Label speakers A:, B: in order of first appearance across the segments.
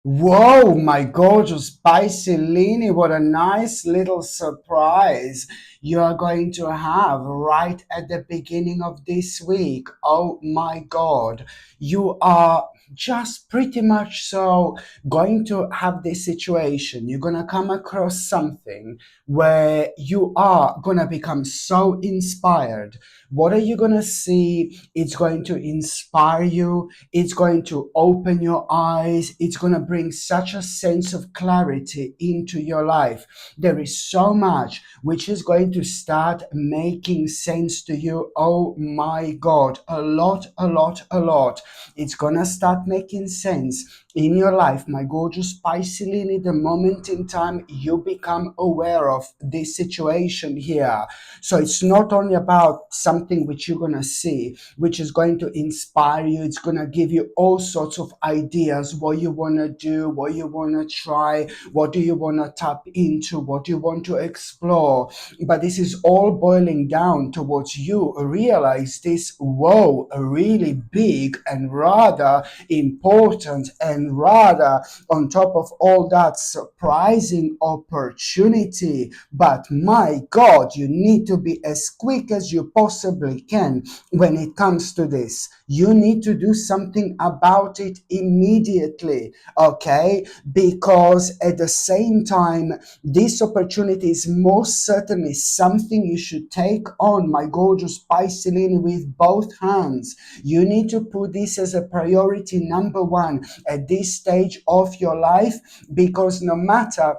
A: Whoa, my gorgeous Pisces, what a nice little surprise you are going to have right at the beginning of this week. Oh my God, you are just pretty much so going to have this situation. You're going to come across something where you are going to become so inspired. What are you going to see? It's going to inspire you. It's going to open your eyes. It's going to bring such a sense of clarity into your life. There is so much which is going to start making sense to you. Oh my God, a lot, a lot, a lot. It's going to start making sense in your life, my gorgeous Pisces, the moment in time you become aware of this situation here. So it's not only about something which you're going to see, which is going to inspire you. It's going to give you all sorts of ideas, what you want to do, what you want to try, what do you want to tap into, what you want to explore. But this is all boiling down towards you realize this, whoa, really big and rather important and rather on top of all that surprising opportunity. But my God, you need to be as quick as you possibly can when it comes to this. You need to do something about it immediately, okay? Because at the same time, this opportunity is most certainly something you should take on, my gorgeous Pisces, with both hands. You need to put this as a priority number one at this stage of your life, because no matter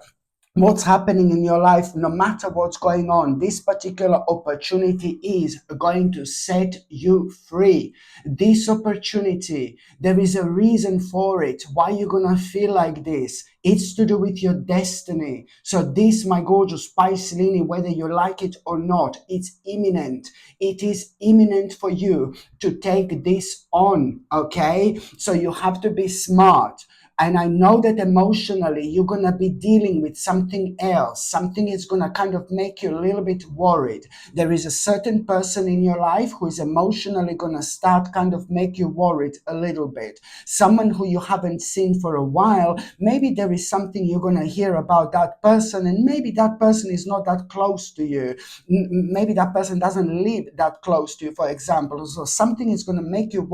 A: what's happening in your life, no matter what's going on, this particular opportunity is going to set you free. This opportunity, there is a reason for it. Why you're gonna feel like this? It's to do with your destiny. So this, my gorgeous Pisces, whether you like it or not, it's imminent. It is imminent for you to take this on, okay? So you have to be smart. And I know that emotionally you're going to be dealing with something else. Something is going to kind of make you a little bit worried. There is a certain person in your life who is emotionally going to start kind of make you worried a little bit. Someone who you haven't seen for a while. Maybe there is something you're going to hear about that person, and maybe that person is not that close to you. Maybe that person doesn't live that close to you, for example. So something is going to make you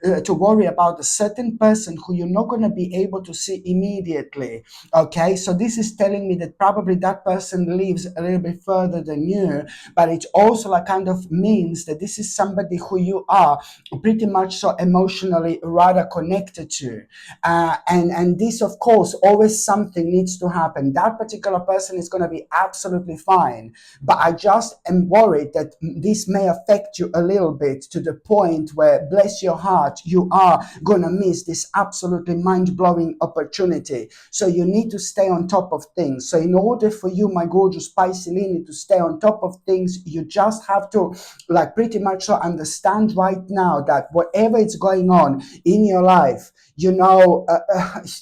A: to worry about a certain person who you're not going to be able to see immediately. Okay, so this is telling me that probably that person lives a little bit further than you, but it also like kind of means that this is somebody who you are pretty much so emotionally rather connected to. And this, of course, always something needs to happen. That particular person is going to be absolutely fine, but I just am worried that this may affect you a little bit to the point where, bless your heart, you are gonna miss this absolutely mind-blowing opportunity. So you need to stay on top of things. So in order for you, my gorgeous Pisces, to stay on top of things, you just have to like pretty much so understand right now that whatever is going on in your life,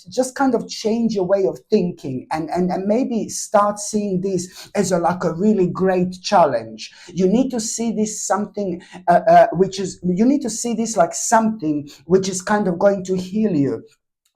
A: just kind of change your way of thinking, and maybe start seeing this as like a really great challenge. You need to see this something you need to see this like something which is kind of going to heal you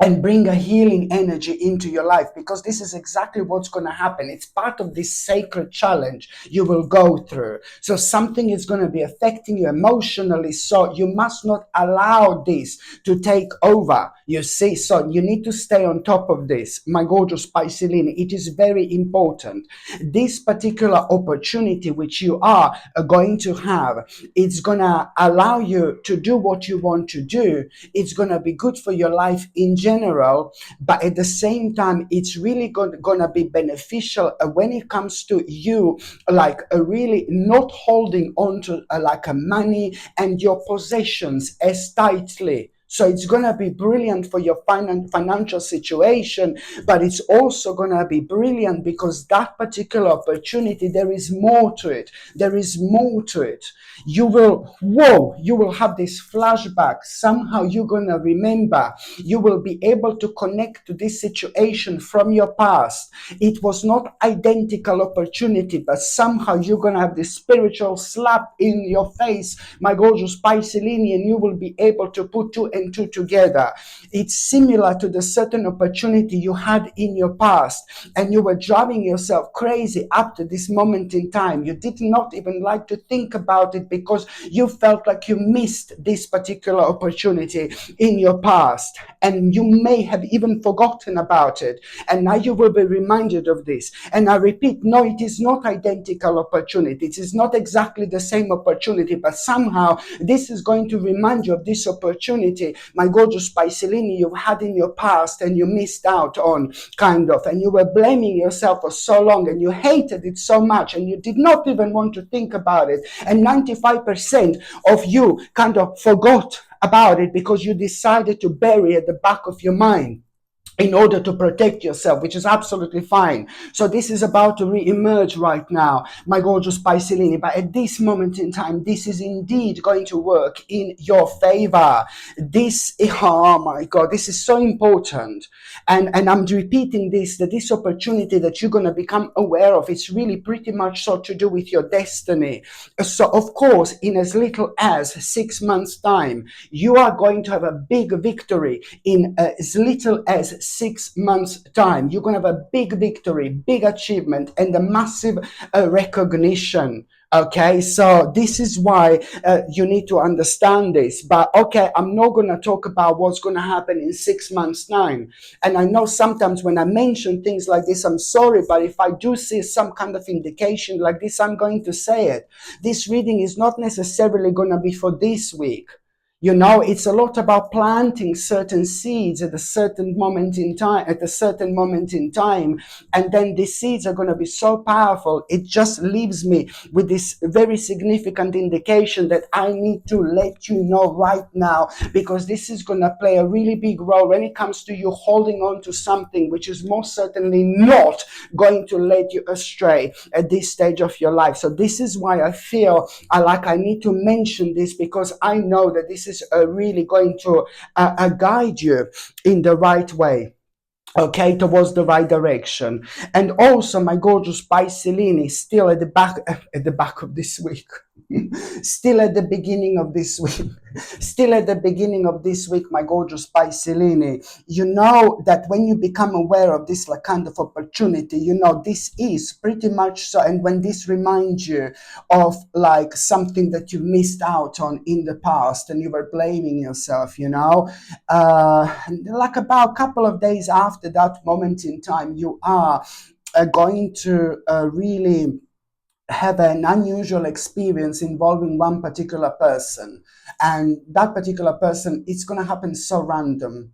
A: and bring a healing energy into your life, because this is exactly what's going to happen. It's part of this sacred challenge you will go through. So something is going to be affecting you emotionally, so you must not allow this to take over, you see. So you need to stay on top of this, my gorgeous Pisces. It is very important. This particular opportunity which you are going to have, it's going to allow you to do what you want to do. It's going to be good for your life in general, but at the same time, it's really going to be beneficial when it comes to you, like really not holding on to like a money and your possessions as tightly. So it's going to be brilliant for your financial situation, but it's also going to be brilliant because that particular opportunity, there is more to it. There is more to it. You will have this flashback. Somehow you're going to remember. You will be able to connect to this situation from your past. It was not identical opportunity, but somehow you're going to have this spiritual slap in your face, my gorgeous Pisces, and you will be able to put two and and two together. It's similar to the certain opportunity you had in your past, and you were driving yourself crazy up to this moment in time. You did not even like to think about it because you felt like you missed this particular opportunity in your past, and you may have even forgotten about it, and now you will be reminded of this. And I repeat, no, it is not identical opportunity. It is not exactly the same opportunity, but somehow this is going to remind you of this opportunity, my gorgeous Piscelini, you've had in your past and you missed out on, kind of, and you were blaming yourself for so long, and you hated it so much, and you did not even want to think about it, and 95% of you kind of forgot about it because you decided to bury it at the back of your mind in order to protect yourself, which is absolutely fine. So this is about to re-emerge right now, my gorgeous Piscelini. But at this moment in time, this is indeed going to work in your favor. This, oh my God, this is so important. And I'm repeating this, that this opportunity that you're going to become aware of, it's really pretty much so to do with your destiny. So of course, in as little as 6 months time, you are going to have a big victory. In as little as 6 months time, you're going to have a big victory, big achievement, and a massive recognition. Okay, so this is why you need to understand this. But okay, I'm not going to talk about what's going to happen in 6 months time. And I know sometimes when I mention things like this, I'm sorry, but if I do see some kind of indication like this, I'm going to say it. This reading is not necessarily going to be for this week. You know, it's a lot about planting certain seeds at a certain moment in time, and then these seeds are going to be so powerful. It just leaves me with this very significant indication that I need to let you know right now, because this is going to play a really big role when it comes to you holding on to something which is most certainly not going to lead you astray at this stage of your life. So this is why I feel I need to mention this, because I know that this is really going to guide you in the right way. Okay, towards the right direction. And also, my gorgeous Piscelini, still at the back of this week, still at the beginning of this week, still at the beginning of this week, my gorgeous Piscelini, you know that when you become aware of this like kind of opportunity, you know, this is pretty much so. And when this reminds you of like something that you missed out on in the past and you were blaming yourself, you know, like about a couple of days after that moment in time, you are going to really have an unusual experience involving one particular person, and that particular person, it's going to happen so random.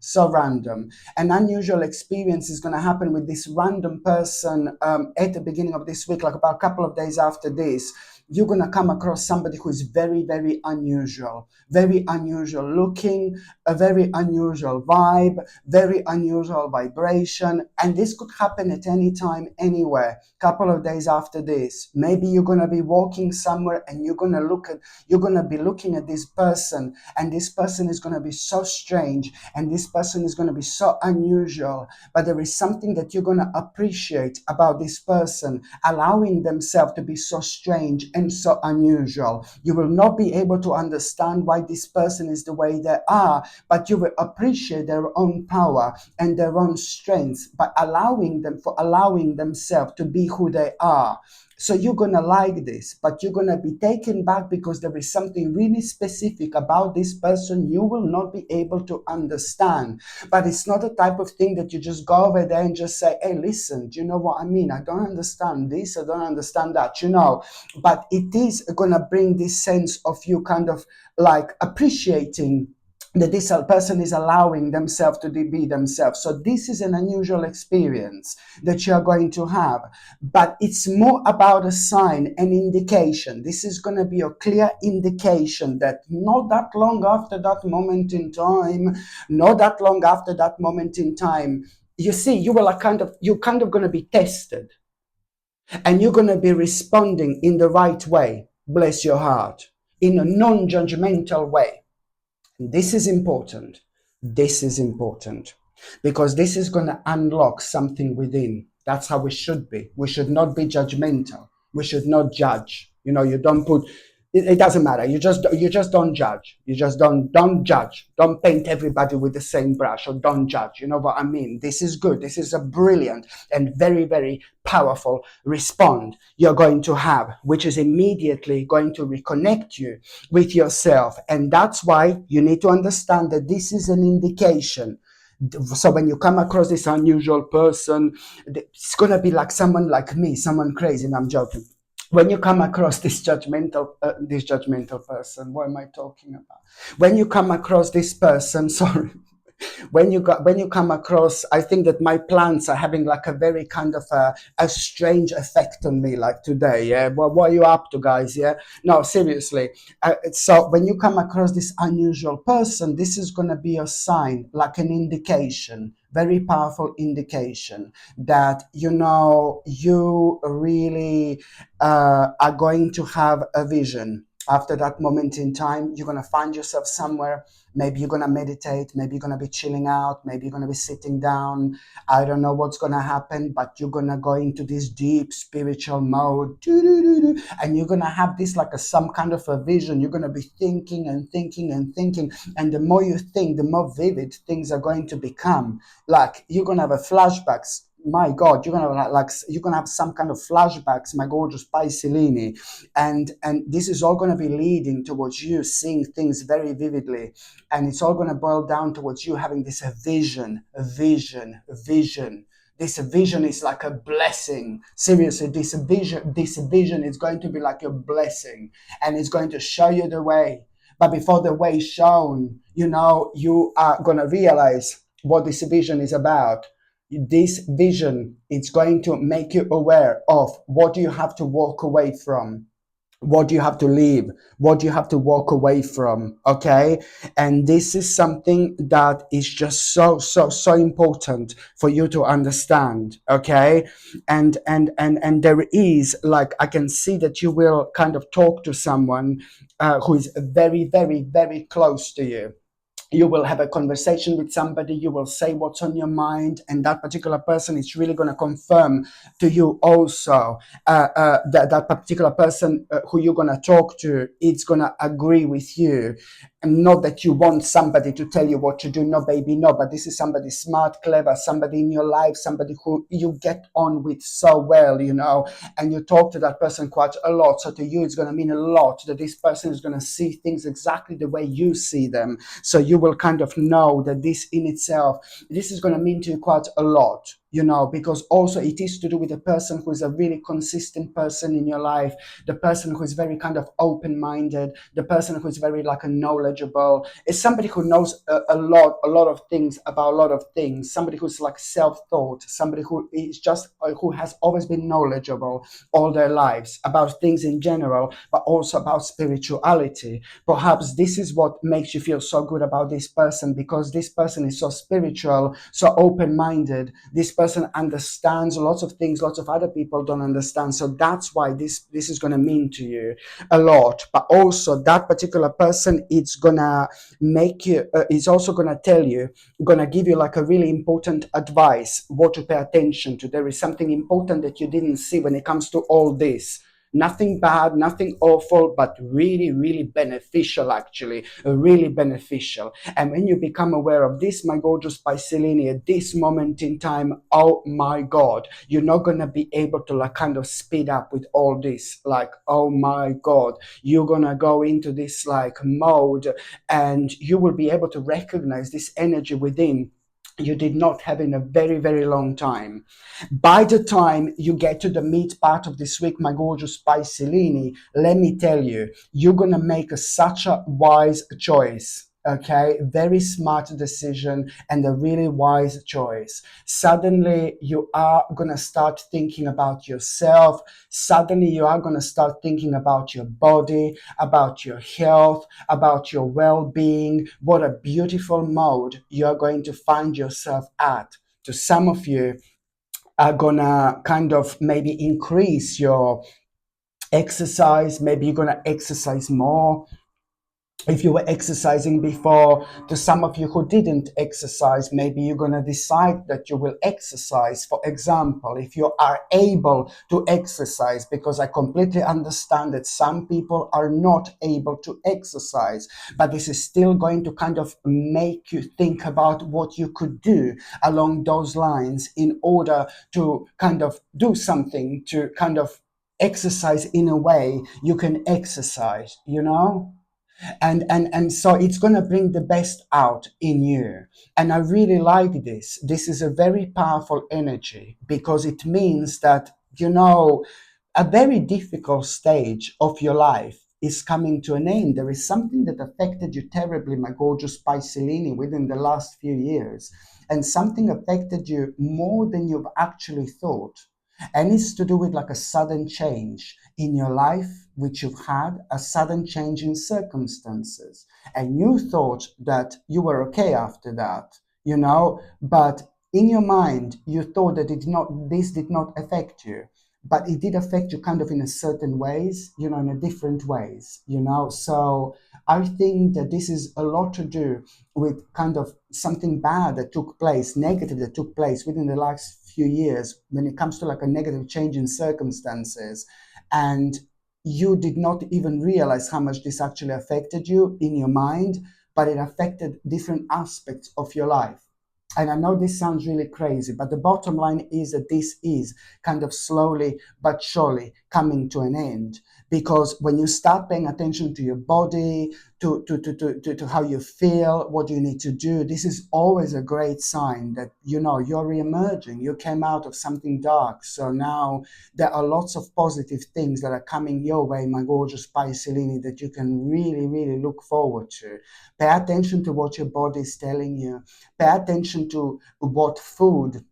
A: An unusual experience is going to happen with this random person at the beginning of this week, like about a couple of days after this. You're going to come across somebody who is very, very unusual looking, a very unusual vibe, very unusual vibration. And this could happen at any time, anywhere. Couple of days after this, maybe you're going to be walking somewhere and you're going to be looking at this person, and this person is going to be so strange, and this person is going to be so unusual, but there is something that you're going to appreciate about this person, allowing themselves to be so strange and so unusual. You will not be able to understand why this person is the way they are, but you will appreciate their own power and their own strength by allowing themselves to be who they are. So you're going to like this, but you're going to be taken back because there is something really specific about this person you will not be able to understand. But it's not the type of thing that you just go over there and just say, hey, listen, do you know what I mean? I don't understand this, I don't understand that, you know. But it is going to bring this sense of you kind of like appreciating that this person is allowing themselves to be themselves. So this is an unusual experience that you are going to have, but it's more about a sign, an indication. This is going to be a clear indication that not that long after that moment in time, you see, you're kind of going to be tested, and you're going to be responding in the right way. Bless your heart, in a non-judgmental way. This is important. This is important because this is going to unlock something within. That's how we should be. We should not be judgmental. We should not judge. You know, you don't put It doesn't matter. You just don't judge. You just don't judge. Don't paint everybody with the same brush, or don't judge. You know what I mean? This is good. This is a brilliant and very, very powerful response you're going to have, which is immediately going to reconnect you with yourself. And that's why you need to understand that this is an indication. So when you come across this unusual person, it's gonna be like someone like me, someone crazy. And I'm joking. When you come across this judgmental person, what am I talking about? When you come across this person, sorry, when you come across, I think that my plants are having like a very kind of a strange effect on me, like today. Yeah, well, what are you up to, guys? Yeah, no, seriously. So when you come across this unusual person, this is going to be a sign, like an indication, very powerful indication that you really are going to have a vision. After that moment in time, you're going to find yourself somewhere. Maybe you're going to meditate. Maybe you're going to be chilling out. Maybe you're going to be sitting down. I don't know what's going to happen, but you're going to go into this deep spiritual mode. And you're going to have this like some kind of a vision. You're going to be thinking and thinking and thinking. And the more you think, the more vivid things are going to become. Like you're going to have a flashbacks. My God, you're gonna have some kind of flashbacks, my gorgeous Piscelini, and this is all gonna be leading towards you seeing things very vividly, and it's all gonna boil down towards you having this vision. This vision is like a blessing. Seriously, this vision is going to be like a blessing, and it's going to show you the way. But before the way is shown, you are gonna realize what this vision is about. This vision is going to make you aware of what you have to walk away from, what you have to leave, what you have to walk away from. Okay, and this is something that is just so important for you to understand. Okay, and there is, like, I can see that you will kind of talk to someone who is very, very, very close to you. You will have a conversation with somebody, you will say what's on your mind, and that particular person is really going to confirm to you also that particular person who you're going to talk to, it's going to agree with you. And not that you want somebody to tell you what to do, no baby, no, but this is somebody smart, clever, somebody in your life, somebody who you get on with so well, and you talk to that person quite a lot. So to you, it's going to mean a lot that this person is going to see things exactly the way you see them. So you will kind of know that this in itself, this is going to mean to you quite a lot, because also it is to do with a person who is a really consistent person in your life, the person who is very kind of open-minded, the person who is very like a knowledgeable, is somebody who knows a lot of things about a lot of things, somebody who's like self-taught, somebody who is just who has always been knowledgeable all their lives about things in general, but also about spirituality. Perhaps this is what makes you feel so good about this person, because this person is so spiritual, so open-minded. This person understands lots of things lots of other people don't understand. So that's why this is going to mean to you a lot. But also that particular person, it's gonna make you is also gonna tell you, gonna give you like a really important advice, what to pay attention to. There is something important that you didn't see when it comes to all this. Nothing bad, nothing awful, but really, really beneficial, actually, really beneficial. And when you become aware of this, my gorgeous Piscelini, at this moment in time, oh my God, you're not going to be able to like kind of speed up with all this. Like, oh my God, you're going to go into this like mode, and you will be able to recognize this energy within you did not have in a very, very long time. By the time you get to the meat part of this week, my gorgeous Piscelini, let me tell you, you're going to make such a wise choice. Okay, very smart decision and a really wise choice. Suddenly, you are going to start thinking about yourself. Suddenly, you are going to start thinking about your body, about your health, about your well-being. What a beautiful mode you're going to find yourself at. To some of you, are gonna kind of maybe increase your exercise. Maybe you're gonna exercise more. If you were exercising before, to some of you who didn't exercise, maybe you're going to decide that you will exercise. For example, if you are able to exercise, because I completely understand that some people are not able to exercise, but this is still going to kind of make you think about what you could do along those lines in order to kind of do something to kind of exercise in a way you can exercise, you know? And so it's going to bring the best out in you. And I really like this is a very powerful energy, because it means that, you know, a very difficult stage of your life is coming to an end. There is something that affected you terribly, my gorgeous Piscelini, within the last few years, and something affected you more than you've actually thought. And it's to do with like a sudden change in your life, which you've had, a sudden change in circumstances. And you thought that you were okay after that, you know, but in your mind, you thought that this did not affect you, but it did affect you kind of in a certain ways, you know, in a different ways, you know. So I think that this is a lot to do with kind of something bad that took place, negative that took place within the last few years, when it comes to like a negative change in circumstances. And you did not even realize how much this actually affected you in your mind, but it affected different aspects of your life. And I know this sounds really crazy, but the bottom line is that this is kind of slowly but surely coming to an end. Because when you start paying attention to your body, to how you feel, what you need to do, this is always a great sign that, you know, you're re-emerging. You came out of something dark. So now there are lots of positive things that are coming your way, my gorgeous Piscelini, that you can really, really look forward to. Pay attention to what your body is telling you. Pay attention to what food.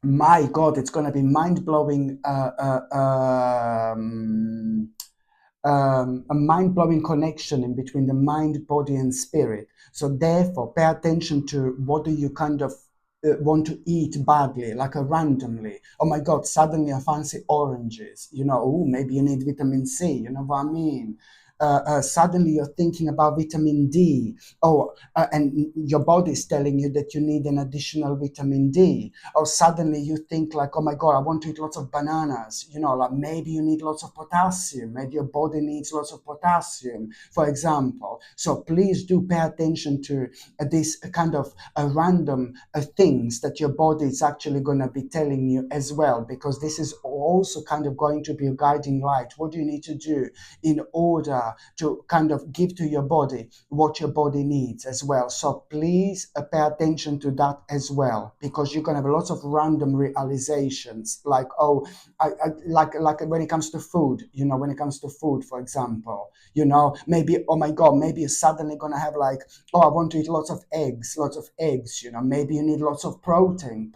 A: My God, it's going to be mind-blowing. A mind-blowing connection in between the mind, body, and spirit. So therefore, pay attention to what do you kind of want to eat badly, like a randomly. Oh my God, suddenly I fancy oranges. You know, oh, maybe you need vitamin C. You know what I mean? Suddenly you're thinking about vitamin D. Oh, and your body is telling you that you need an additional vitamin D. Or suddenly you think like, oh my God, I want to eat lots of bananas. You know, like maybe you need lots of potassium. Maybe your body needs lots of potassium, for example. So please do pay attention to this kind of random things that your body is actually going to be telling you as well, because this is also kind of going to be a guiding light. What do you need to do in order to kind of give to your body what your body needs as well? So please pay attention to that as well, because you're going to have lots of random realizations, like, oh, like when it comes to food, you know, when it comes to food, for example, you know, maybe, oh my God, maybe you're suddenly going to have like, oh, I want to eat lots of eggs, you know, maybe you need lots of protein.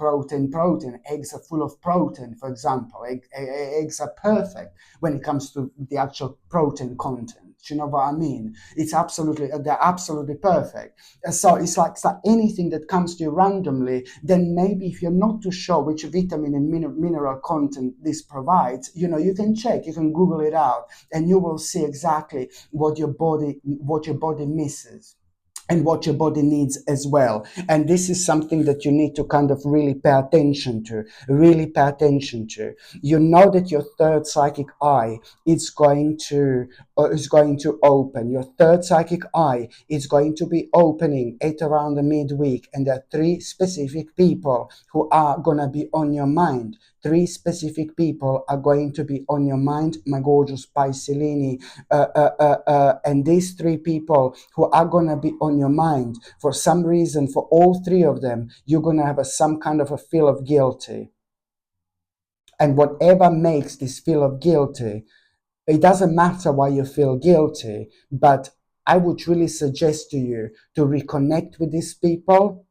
A: Eggs are full of protein, for example. Eggs are perfect when it comes to the actual protein content. You know what I mean? They're absolutely perfect. So it's like anything that comes to you randomly, then maybe if you're not too sure which vitamin and mineral content this provides, you know, you can check, you can Google it out, and you will see exactly what your body misses and what your body needs as well. And this is something that you need to kind of really pay attention to, really pay attention to. You know that your third psychic eye is going to open. Your third psychic eye is going to be opening at around the midweek, and there are three specific people who are going to be on your mind. Three specific people are going to be on your mind, my gorgeous Piscelini. And these three people who are going to be on your mind, for some reason, for all three of them, you're going to have some kind of a feel of guilty. And whatever makes this feel of guilty, it doesn't matter why you feel guilty, but I would really suggest to you to reconnect with these people,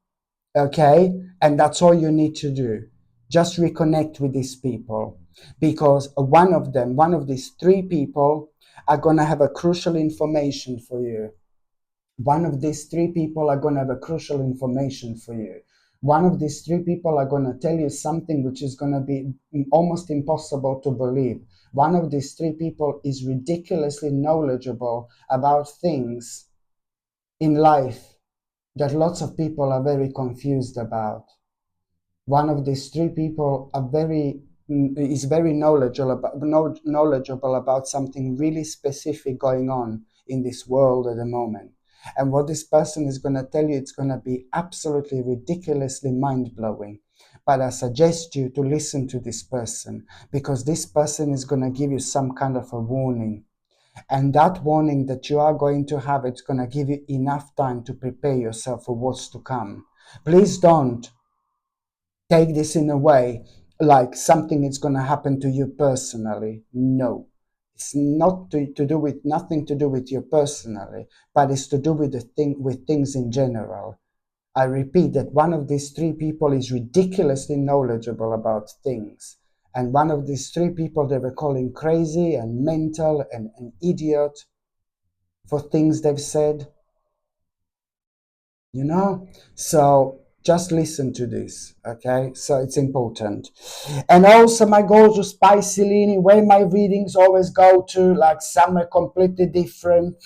A: okay? And that's all you need to do. Just reconnect with these people, because one of these three people are going to have a crucial information for you. One of these three people are going to have a crucial information for you. One of these three people are going to tell you something which is going to be almost impossible to believe. One of these three people is ridiculously knowledgeable about things in life that lots of people are very confused about. One of these three people is very knowledgeable about something really specific going on in this world at the moment. And what this person is going to tell you, it's going to be absolutely ridiculously mind-blowing. But I suggest you to listen to this person, because this person is going to give you some kind of a warning. And that warning that you are going to have, it's going to give you enough time to prepare yourself for what's to come. Please don't take this in a way like something is going to happen to you personally. No, it's not to do with, nothing to do with you personally, but it's to do with with things in general. I repeat that one of these three people is ridiculously knowledgeable about things, and one of these three people they were calling crazy and mental and an idiot for things they've said, you know. So just listen to this, okay? So it's important. And also, my gorgeous Pisces, where my readings always go to, like some are completely different.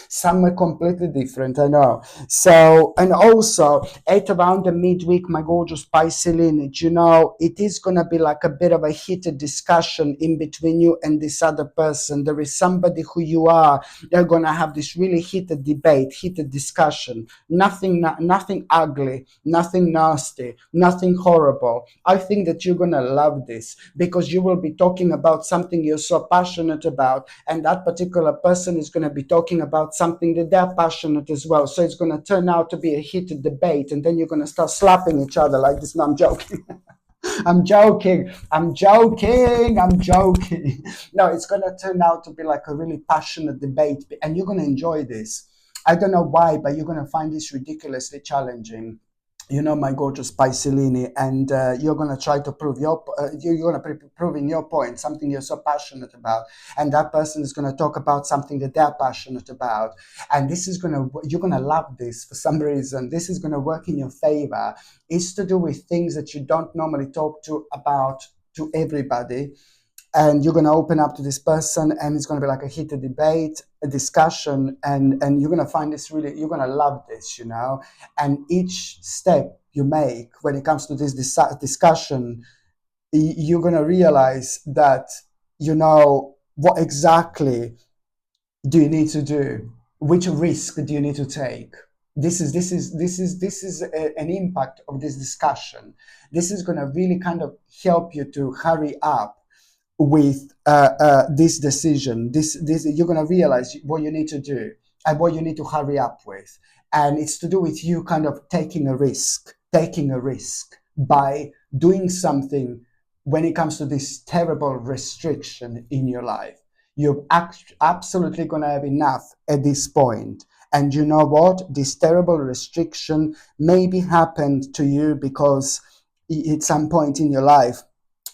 A: Some are completely different, I know. So, and also at around the midweek, my gorgeous Pisces lineage, you know, it is going to be like a bit of a heated discussion in between you and this other person. There is somebody who you are. They're going to have this really heated debate, heated discussion. Nothing ugly, nothing nasty, nothing horrible. I think that you're going to love this, because you will be talking about something you're so passionate about, and that particular person is going to be talking about something that they're passionate as well. So it's going to turn out to be a heated debate, and then you're going to start slapping each other like this. No, I'm joking. I'm joking. I'm joking. I'm joking. No, it's going to turn out to be like a really passionate debate, and you're going to enjoy this. I don't know why, but you're going to find this ridiculously challenging. You know, my gorgeous Pisces, and you're going to try to prove you're going to proving your point, something you're so passionate about, and that person is going to talk about something that they're passionate about, and this is going to, you're going to love this for some reason. This is going to work in your favor. It's to do with things that you don't normally talk to about to everybody, and you're going to open up to this person, and it's going to be like a heated debate, a discussion, and you're going to find this really, you're going to love this, you know. And each step you make when it comes to this discussion, you're going to realize that, you know, what exactly do you need to do, which risk do you need to take. An impact of this discussion. This is going to really kind of help you to hurry up with this decision. This you're going to realize what you need to do and what you need to hurry up with, and it's to do with you kind of taking a risk by doing something when it comes to this terrible restriction in your life. You're absolutely going to have enough at this point. And you know what? This terrible restriction maybe happened to you because at some point in your life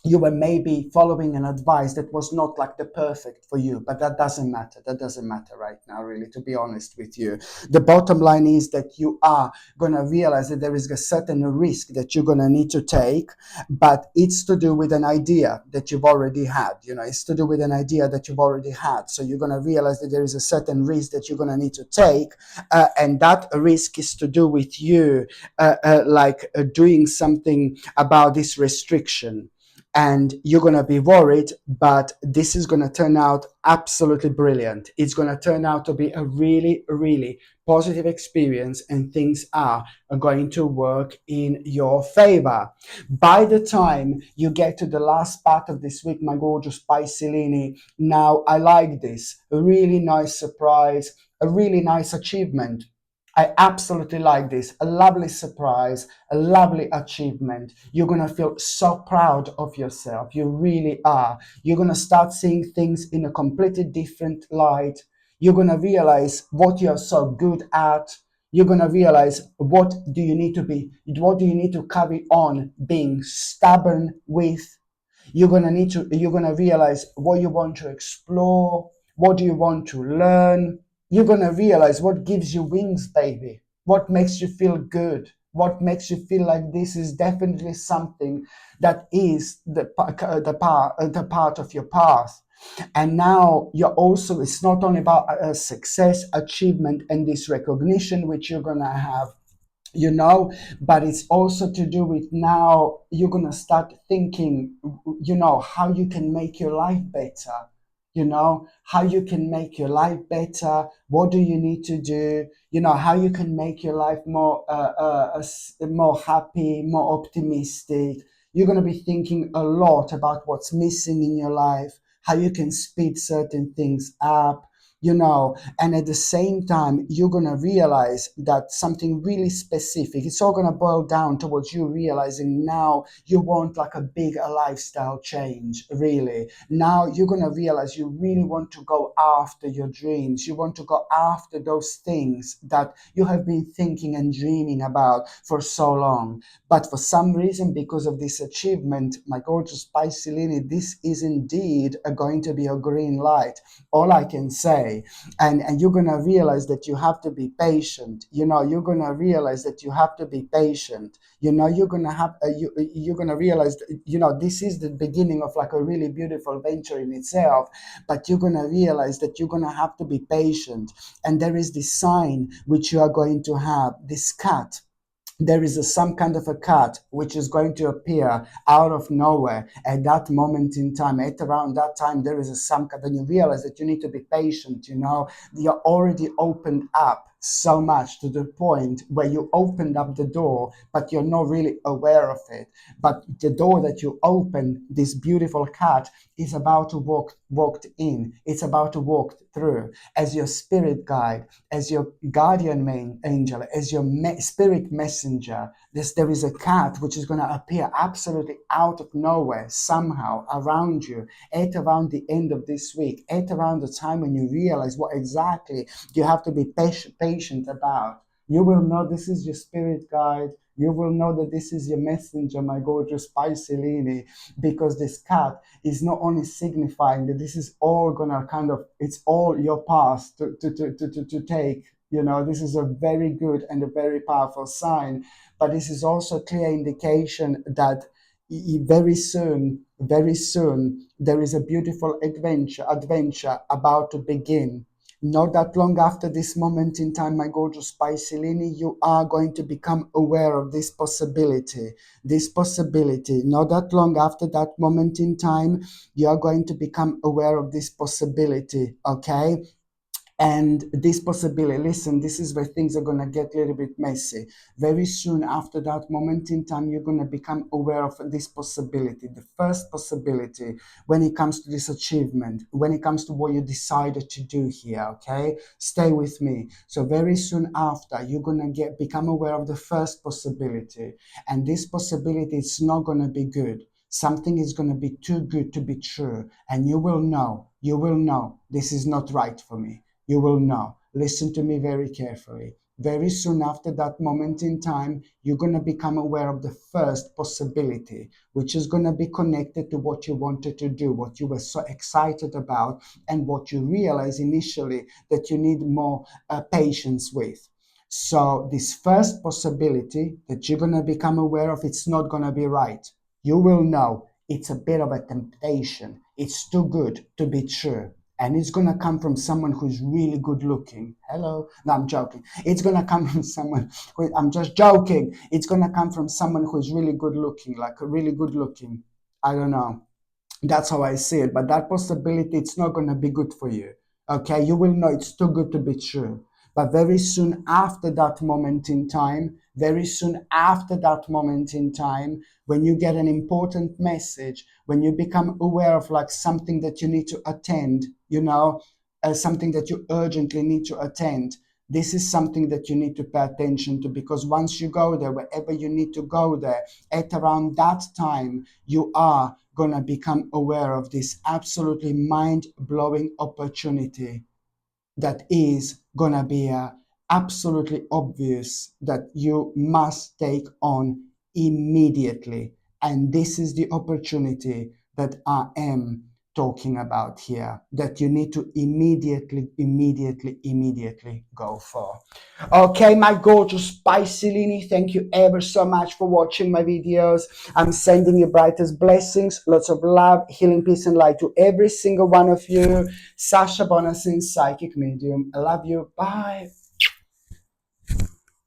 A: you were maybe following an advice that was not like the perfect for you, but that doesn't matter. That doesn't matter right now, really, to be honest with you. The bottom line is that you are going to realize that there is a certain risk that you're going to need to take, but it's to do with an idea that you've already had. You know, it's to do with an idea that you've already had. So you're going to realize that there is a certain risk that you're going to need to take, and that risk is to do with you doing something about this restriction, and you're going to be worried, but this is going to turn out absolutely brilliant. It's going to turn out to be a really, really positive experience, and things are going to work in your favor. By the time you get to the last part of this week, my gorgeous Pisces, now I like this. A really nice surprise, a really nice achievement. I absolutely like this. A lovely surprise, a lovely achievement. You're going to feel so proud of yourself. You really are. You're going to start seeing things in a completely different light. You're going to realize what you're so good at. You're going to realize what do you need to carry on being stubborn with. You're going to realize what you want to explore. What do you want to learn? You're going to realize what gives you wings, baby. What makes you feel good. What makes you feel like this is definitely something that is the part of your past. And now you're also, it's not only about success, achievement, and this recognition which you're gonna have, but it's also to do with, now you're gonna start thinking, how you can make your life better, how you can make your life better. What do you need to do? How you can make your life more happy, more optimistic. You're going to be thinking a lot about what's missing in your life, how you can speed certain things up, and at the same time, you're going to realize that something really specific, it's all going to boil down towards you realizing now you want like a big lifestyle change, really. Now you're going to realize you really want to go after your dreams. You want to go after those things that you have been thinking and dreaming about for so long. But for some reason, because of this achievement, my gorgeous Pisces, this is indeed going to be a green light. All I can say. And you're going to realize that you have to be patient. You're going to realize that you have to be patient. You're going to have you're going to realize that, this is the beginning of like a really beautiful venture in itself, but you're going to realize that you're going to have to be patient. And there is this sign which you are going to have, this cat. There is some kind of a cat which is going to appear out of nowhere at that moment in time. At around that time, there is some cat, and you realize that you need to be patient. You're already opened up so much to the point where you opened up the door, but you're not really aware of it. But the door that you open, this beautiful cat is about to walk in. It's about to walk through as your spirit guide, as your guardian angel, as your spirit messenger. There is a cat which is going to appear absolutely out of nowhere, somehow around you, at around the end of this week, at around the time when you realize what exactly you have to be patient about. You will know this is your spirit guide. You will know that this is your messenger, my gorgeous Pisces, because this cat is not only signifying that this is all gonna it's all your past to take. This is a very good and a very powerful sign, but this is also a clear indication that very soon, there is a beautiful adventure about to begin. Not that long after this moment in time, my gorgeous Pisces, you are going to become aware of this possibility. This possibility, not that long after that moment in time, you are going to become aware of this possibility, okay? And this possibility, listen, this is where things are going to get a little bit messy. Very soon after that moment in time, you're going to become aware of this possibility, the first possibility when it comes to this achievement, when it comes to what you decided to do here, okay? Stay with me. So very soon after, you're going to become aware of the first possibility. And this possibility is not going to be good. Something is going to be too good to be true. And you will know, this is not right for me. You will know. Listen to me very carefully. Very soon after that moment in time, you're going to become aware of the first possibility, which is going to be connected to what you wanted to do, what you were so excited about, and what you realize initially that you need more patience with. So this first possibility that you're going to become aware of, it's not going to be right. You will know it's a bit of a temptation. It's too good to be true. And it's going to come from someone who's really good looking. Hello? No, I'm joking. It's going to come from someone I'm just joking. It's going to come from someone who's really good looking, like a really good looking. I don't know. That's how I see it. But that possibility, it's not going to be good for you. Okay? You will know it's too good to be true. But very soon after that moment in time, when you get an important message, when you become aware of like something that you need to attend, something that you urgently need to attend, this is something that you need to pay attention to, because once you go there, wherever you need to go there, at around that time, you are going to become aware of this absolutely mind-blowing opportunity that is going to be absolutely obvious that you must take on immediately. And this is the opportunity that I am talking about here that you need to immediately go for. Okay, my gorgeous Piscelini, thank you ever so much for watching my videos. I'm sending you brightest blessings, lots of love, healing, peace, and light to every single one of you. Sasha Bonasin, Psychic Medium. I love you. Bye.